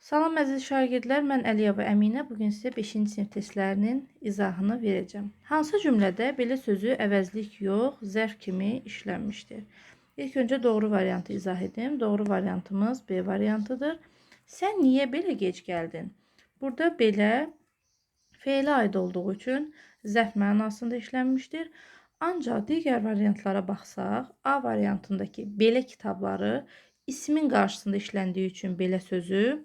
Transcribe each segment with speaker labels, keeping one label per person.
Speaker 1: Salam əziz şagirdlər, mən Əliyeva Əminə. Bugün sizə 5-ci sinif testlərinin izahını verəcəm. Hansı cümlədə belə sözü əvəzlik yox, zərf kimi işlənmişdir? İlk öncə doğru variantı izah edim. Doğru variantımız B variantıdır. Sən niyə belə gec gəldin? Burada belə feilə aid olduğu üçün zərf mənasında işlənmişdir. Ancaq digər variantlara baxsaq, A variantındakı belə kitabları ismin qarşısında işləndiyi üçün belə sözü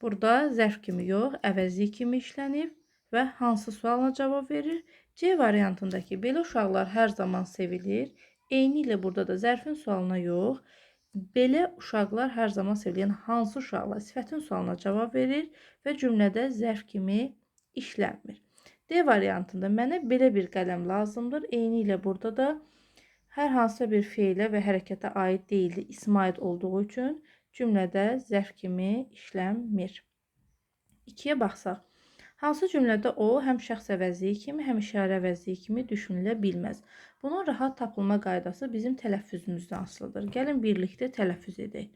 Speaker 1: burada zərf kimi yox, əvəzlik kimi işlənib və hansı sualına cavab verir? C variantındakı belə uşaqlar hər zaman sevilir. Eyni ilə burada da zərfin sualına yox, belə uşaqlar hər zaman sevilir. Yəni hansı uşaqlar sifətin sualına cavab verir və cümlədə zərf kimi işlənmir. D variantında mənə belə bir qələm lazımdır. Eyni ilə burada da hər hansısa bir feilə və hərəkətə aid deyildi, ismə aid olduğu üçün cümlədə zərf kimi işlənmir. 2-yə baxsaq, hansı cümlədə o həm şəxs əvəzliyi kimi, həm işarə əvəzliyi kimi düşünülə bilməz? Bunun rahat tapılma qaydası bizim tələffüzümüzdən asılıdır. Gəlin birlikdə tələffüz edək.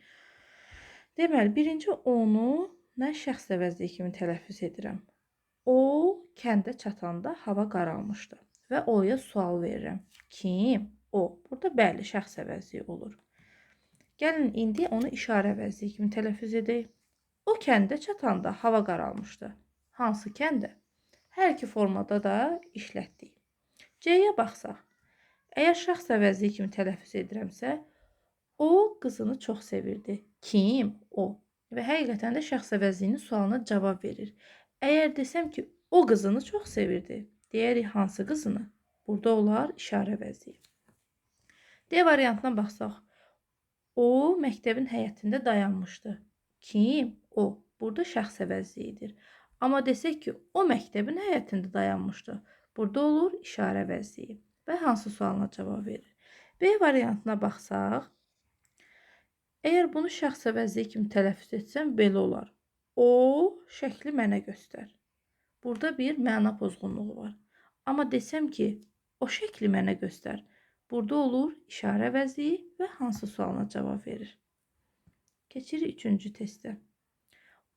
Speaker 1: Deməli, birinci onu mən şəxs əvəzliyi kimi tələffüz edirəm. O kəndə çatanda hava qaralmışdı və O'ya sual verirəm. Kim? O. Burada bəli, şəxs əvəzliyi olur. Gəlin indi onu işarə əvəzliyi kimi tələffüz edək. O kəndə çatanda hava qaralmışdı. Hansı kəndə? Hər iki formada da işlətdik. C-yə baxsaq. Əgər şəxs əvəzliyi kimi tələffüz edirəmsə, o qızını çox sevirdi. Kim? O. Və həqiqətən də şəxs əvəzliyinin sualına cavab verir. Əgər desəm ki, o qızını çox sevirdi, deyərik hansı qızını? Burada olar işarə əvəzliyi. D variantına baxsaq. O məktəbin həyətində dayanmışdı. Kim? O. Burada şəxs əvəzliyidir. Amma desək ki, o məktəbin həyətində dayanmışdı. Burada olur işarə əvəzliyi və hansı sualına cavab verir. B variantına baxsaq, əgər bunu şəxs əvəzliyi kimi tələffüz etsəm, belə olar. O şəkli mənə göstər. Burada bir məna pozğunluğu var. Amma desəm ki, o şəkli mənə göstər. Burada olur işarə əvəzliyi və hansı sualına cavab verir. Keçirik 3-cü testə.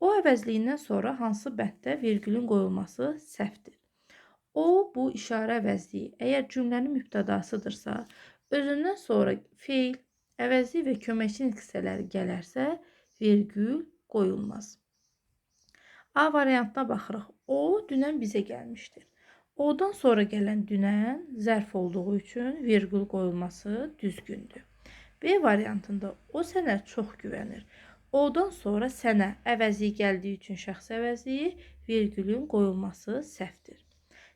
Speaker 1: O əvəzliyindən sonra hansı bənddə virgülün qoyulması səhvdir? O, bu işarə əvəzliyi əgər cümlənin mübtədasıdırsa, özündən sonra feil, əvəzlik və köməkçi nitqsələri gələrsə, virgül qoyulmaz. A variantına baxırıq. O, dünən bizə gəlmişdir. O'dan sonra gələn dünən zərf olduğu üçün virgül qoyulması düzgündür. B variantında o sənə çox güvənir. O'dan sonra sənə əvəzliyi gəldiyi üçün şəxs əvəzliyi, virgülün qoyulması səhvdir.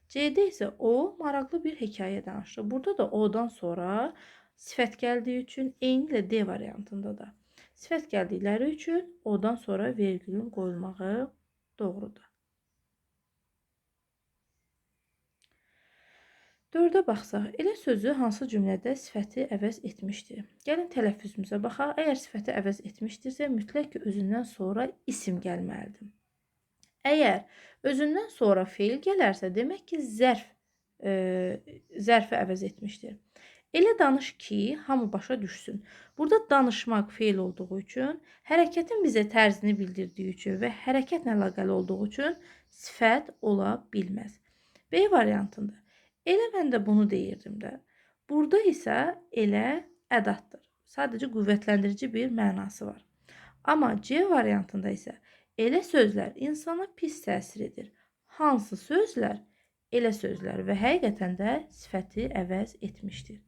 Speaker 1: C-də isə o maraqlı bir hekayə danışır. Burada da O'dan sonra sifət gəldiyi üçün, eyni ilə D variantında da sifət gəldikləri üçün O'dan sonra virgülün qoyulmağı doğrudur. 4-ə baxsaq, elə sözü hansı cümlədə sifəti əvəz etmişdir? Gəlin tələffüzümüzə baxaq. Əgər sifəti əvəz etmişdirsə, mütləq ki, özündən sonra isim gəlməlidir. Əgər özündən sonra feil gələrsə, demək ki, zərfi əvəz etmişdir. Elə danış ki, hamı başa düşsün. Burada danışmaq feil olduğu üçün, hərəkətin bizə tərzini bildirdiyi üçün və hərəkətlə əlaqəli olduğu üçün sifət ola bilməz. B variantında. Elə mən də bunu deyirdim də. Burada isə elə ədatdır. Sadəcə qüvvətləndirici bir mənası var. Amma C variantında isə elə sözlər insana pis təsir edir. Hansı sözlər? Elə sözlər və həqiqətən də sifəti əvəz etmişdir.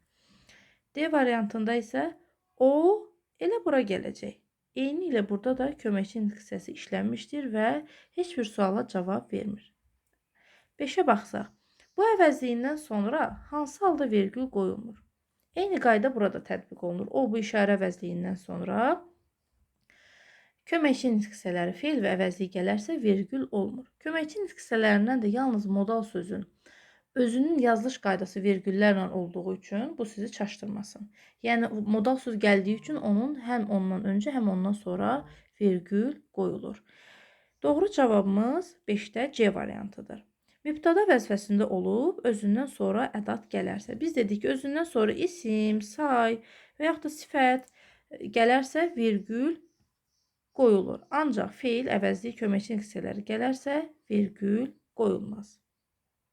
Speaker 1: D variantında isə o elə bura gələcək. Eyni ilə burada da köməkçi nitqsəsi işlənmişdir və heç bir suala cavab vermir. 5-ə baxsaq. Bu əvəzliyindən sonra hansı halda virgül qoyulmur? Eyni qayda burada tətbiq olunur. O, bu işarə əvəzliyindən sonra köməkçi nitqsələri feil və əvəzlik gələrsə virgül olmur. Köməkçi nitqsələrindən də yalnız modal sözün özünün yazılış qaydası virgüllərlə olduğu üçün bu sizi çaşdırmasın. Yəni modal söz gəldiyi üçün onun həm ondan öncə, həm ondan sonra virgül qoyulur. Doğru cavabımız 5-də C variantıdır. Mübtəda vəzifəsində olub, özündən sonra ədat gələrsə. Biz dedik ki, özündən sonra isim, say və yaxud da sifət gələrsə, virgül qoyulur. Ancaq feil əvəzli köməkçi hissələri gələrsə, vergül qoyulmaz.